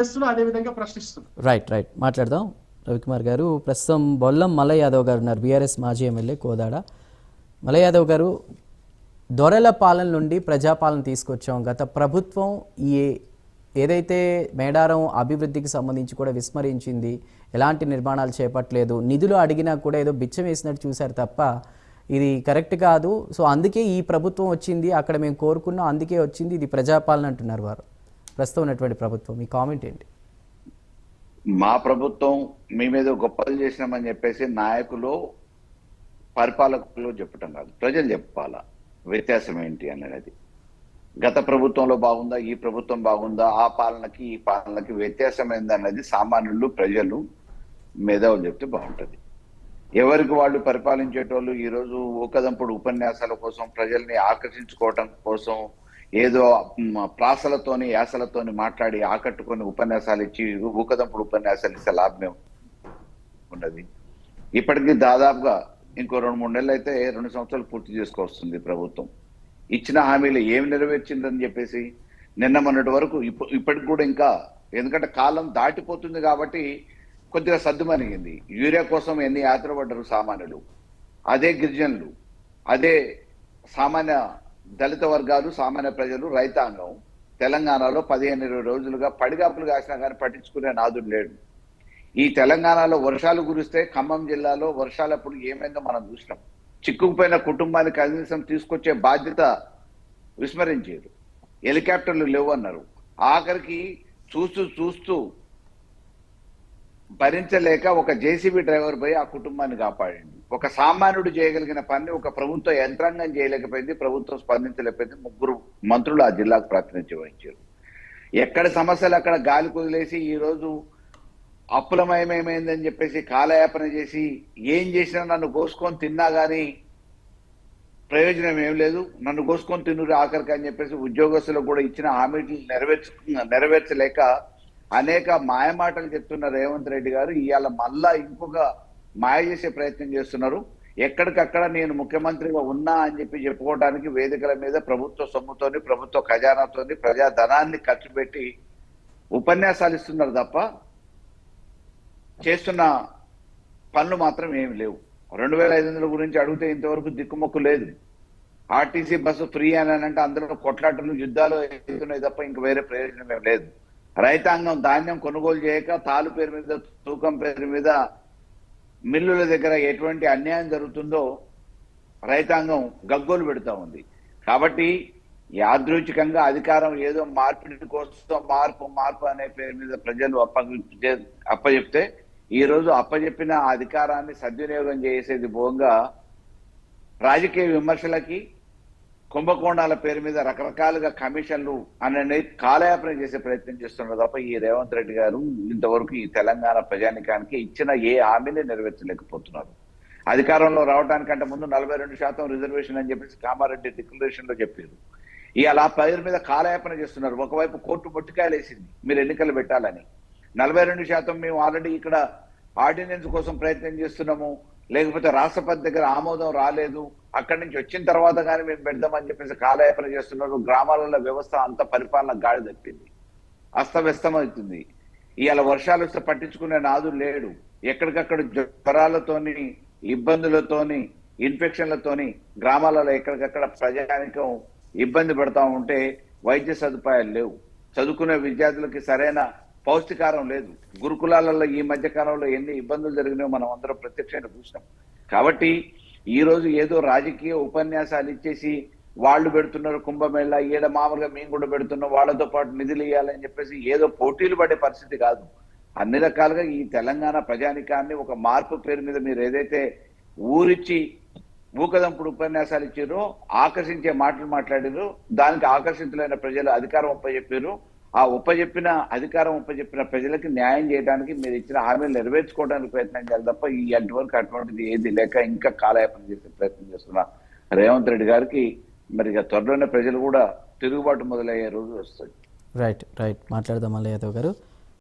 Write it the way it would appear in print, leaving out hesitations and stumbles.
చేస్తున్నా అదే విధంగా ప్రశ్నిస్తున్నా. రైట్ మాట్లాడదాం. రవికుమార్ గారు, ప్రస్తుతం బొల్లం మల్లయ్య యాదవ్ గారు ఉన్నారు, బీఆర్ఎస్ మాజీ ఎమ్మెల్యే కోదాడ. మల్లయ్య యాదవ్ గారు, దొరల పాలన నుండి ప్రజాపాలన తీసుకొచ్చాం. గత ప్రభుత్వం ఈ ఏదైతే మేడారం అభివృద్ధికి సంబంధించి కూడా విస్మరించింది, ఎలాంటి నిర్మాణాలు చేపట్టలేదు, నిధులు అడిగినా కూడా ఏదో బిచ్చం వేసినట్టు చూశారు తప్ప ఇది కరెక్ట్ కాదు. సో అందుకే ఈ ప్రభుత్వం వచ్చింది, అక్కడ మేము కోరుకున్నాం, అందుకే వచ్చింది, ఇది ప్రజాపాలన అంటున్నారు వారు. ప్రస్తుతం ఉన్నటువంటి ప్రభుత్వం, మీ కామెంట్ ఏంటి? మా ప్రభుత్వం మేమేదో గొప్పలు చేసినామని చెప్పేసి నాయకులు పరిపాలకులు చెప్పటం కాదు, ప్రజలు చెప్పాలా వ్యత్యాసం ఏంటి అనేది. గత ప్రభుత్వంలో బాగుందా, ఈ ప్రభుత్వం బాగుందా, ఆ పాలనకి ఈ పాలనకి వ్యత్యాసం ఏందన్నది సామాన్యులు ప్రజలు మేధావులు చెప్తే బాగుంటది. ఎవరికి వాళ్ళు పరిపాలించేటోళ్ళు ఈరోజు ఊకదంపుడు ఉపన్యాసాల కోసం, ప్రజల్ని ఆకర్షించుకోవటం కోసం ఏదో ప్రాసలతోని యాసలతోని మాట్లాడి ఆకట్టుకొని ఉపన్యాసాలు ఇచ్చి ఊకదంపుడు ఉపన్యాసాలు ఇస్తే లాభమే ఉన్నది. ఇప్పటికీ దాదాపుగా ఇంకో 2-3 నెలలు అయితే 2 సంవత్సరాలు పూర్తి చేసుకొస్తుంది ప్రభుత్వం. ఇచ్చిన హామీలు ఏమి నెరవేర్చిందని చెప్పేసి నిన్న మొన్నటి వరకు ఇప్పటికి కూడా ఇంకా, ఎందుకంటే కాలం దాటిపోతుంది కాబట్టి కొద్దిగా సర్దుమణిగింది. యూరియా కోసం ఎన్ని యాత్ర పడ్డారు సామాన్యులు, అదే గిరిజనులు, అదే సామాన్య దళిత వర్గాలు, సామాన్య ప్రజలు, రైతాంగం తెలంగాణలో 15-20 రోజులుగా పడిగాపులు కాసినా కానీ పట్టించుకునే నాదుడు లేడు. ఈ తెలంగాణలో వర్షాలు కురిస్తే ఖమ్మం జిల్లాలో వర్షాలప్పుడు ఏమైందో మనం చూసినాం. చిక్కుకుపోయిన కుటుంబానికి కనీసం తీసుకొచ్చే బాధ్యత విస్మరించారు. హెలికాప్టర్లు లేవు అన్నారు. ఆఖరికి చూస్తూ భరించలేక ఒక జేసీబీ డ్రైవర్ పోయి ఆ కుటుంబాన్ని కాపాడింది. ఒక సామాన్యుడు చేయగలిగిన పని ఒక ప్రభుత్వ యంత్రాంగం చేయలేకపోయింది, ప్రభుత్వం స్పందించలేకపోయింది. 3 మంత్రులు ఆ జిల్లాకు ప్రాతినిధ్యం వహించారు. ఎక్కడ సమస్యలు అక్కడ గాలి కుదిలేసి ఈరోజు అప్పులమయమేమైందని చెప్పేసి కాలయాపన చేసి ఏం చేసినా నన్ను కోసుకొని తిన్నా కానీ ప్రయోజనం ఏం లేదు, నన్ను కోసుకొని తిన్నురు ఆఖరికి అని చెప్పేసి ఉద్యోగస్తులకు కూడా ఇచ్చిన హామీలు నెరవేర్చలేక అనేక మాయమాటలు చెప్తున్న రేవంత్ రెడ్డి గారు ఇవాళ మళ్ళా ఇంకొక మాయ చేసే ప్రయత్నం చేస్తున్నారు. ఎక్కడికక్కడ నేను ముఖ్యమంత్రిగా ఉన్నా అని చెప్పి చెప్పుకోవడానికి వేదికల మీద ప్రభుత్వ సొమ్ముతోని, ప్రభుత్వ ఖజానాతోని, ప్రజాధనాన్ని ఖర్చు పెట్టి ఉపన్యాసాలు ఇస్తున్నారు తప్ప చేస్తున్న పనులు మాత్రం ఏమి లేవు. 2500 గురించి అడిగితే ఇంతవరకు దిక్కుమొక్కు లేదు. ఆర్టీసీ బస్సు ఫ్రీ అని అంటే అందరూ కొట్లాటలు, యుద్ధాలు అవుతున్నాయి తప్ప ఇంక వేరే ప్రయోజనం ఏం లేదు. రైతాంగం ధాన్యం కొనుగోలు చేయక తాలు పేరు మీద, తూకం పేరు మీద మిల్లుల దగ్గర ఎటువంటి అన్యాయం జరుగుతుందో రైతాంగం గగ్గోలు పెడతా ఉంది. కాబట్టి యాదృచ్ఛికంగా అధికారం ఏదో మార్పిడి కోసం మార్పు అనే పేరు మీద ప్రజలు అప్పచెప్తే ఈ రోజు అప్పచెప్పిన అధికారాన్ని సద్వినియోగం చేసేది పోగా రాజకీయ విమర్శలకి, కుంభకోణాల పేరు మీద రకరకాలుగా కమిషన్లు అనేది కాలయాపన చేసే ప్రయత్నం చేస్తున్నారు తప్ప ఈ రేవంత్ రెడ్డి గారు ఇంతవరకు ఈ తెలంగాణ ప్రజానికానికి ఇచ్చిన ఏ హామీని నెరవేర్చలేకపోతున్నారు. అధికారంలో రావడానికంటే ముందు 42% రిజర్వేషన్ అని చెప్పేసి కామారెడ్డి డిక్లరేషన్ లో చెప్పారు. ఇలా పేరు మీద కాలయాపన చేస్తున్నారు. ఒకవైపు కోర్టు మొట్టికాయలు వేసింది మీరు ఎన్నికలు పెట్టాలని. 42% మేము ఆల్రెడీ ఇక్కడ ఆర్డినెన్స్ కోసం ప్రయత్నం చేస్తున్నాము, లేకపోతే రాష్ట్రపతి దగ్గర ఆమోదం రాలేదు, అక్కడి నుంచి వచ్చిన తర్వాత కానీ మేము పెడదామని చెప్పేసి కాలయాపన చేస్తున్నారు. గ్రామాలలో వ్యవస్థ అంత పరిపాలన గాడి తప్పింది, అస్తవ్యస్తం అవుతుంది. ఇవాళ వర్షాలు వస్తే పట్టించుకునే నాదు లేడు. ఎక్కడికక్కడ జ్వరాలతోని, ఇబ్బందులతోని, ఇన్ఫెక్షన్లతోని గ్రామాలలో ఎక్కడికక్కడ ప్రజానికం ఇబ్బంది పడతా ఉంటే వైద్య సదుపాయాలు లేవు. చదువుకునే విద్యార్థులకి సరైన పౌష్టికారం లేదు. గురుకులాలలో ఈ మధ్య కాలంలో ఎన్ని ఇబ్బందులు జరిగినాయో మనం అందరం ప్రత్యక్షంగా చూసినాం. కాబట్టి ఈ రోజు ఏదో రాజకీయ ఉపన్యాసాలు ఇచ్చేసి వాళ్ళు పెడుతున్నారు కుంభమేళ, ఈడ మామూలుగా మేము కూడా పెడుతున్నాం, వాళ్ళతో పాటు నిధులు ఇవ్వాలని చెప్పేసి ఏదో పోటీలు పడే పరిస్థితి కాదు. అన్ని రకాలుగా ఈ తెలంగాణ ప్రజానికాన్ని ఒక మార్పు పేరు మీద మీరు ఏదైతే ఊరిచ్చి ఊకదంపుడు ఉపన్యాసాలు ఇచ్చారో, ఆకర్షించే మాటలు మాట్లాడారో, దానికి ఆకర్షితులైన ప్రజలు అధికారం ఒప్పజెప్పారు. ఆ అధికారం ఉపజెప్పిన ప్రజలకి న్యాయం చేయడానికి మీరు ఇచ్చిన హామీలు నెరవేర్చుకోవడానికి ప్రయత్నం చేయాలి తప్ప ఈ అటువరకు అటువంటిది ఏది లేక ఇంకా కాలయాపన చేసే ప్రయత్నం చేస్తున్న రేవంత్ రెడ్డి గారికి మరి త్వరలోనే ప్రజలు కూడా తిరుగుబాటు మొదలయ్యే రోజు వస్తుంది. రైట్ మాట్లాడదాం మల్లయ్య యాదవ్ గారు.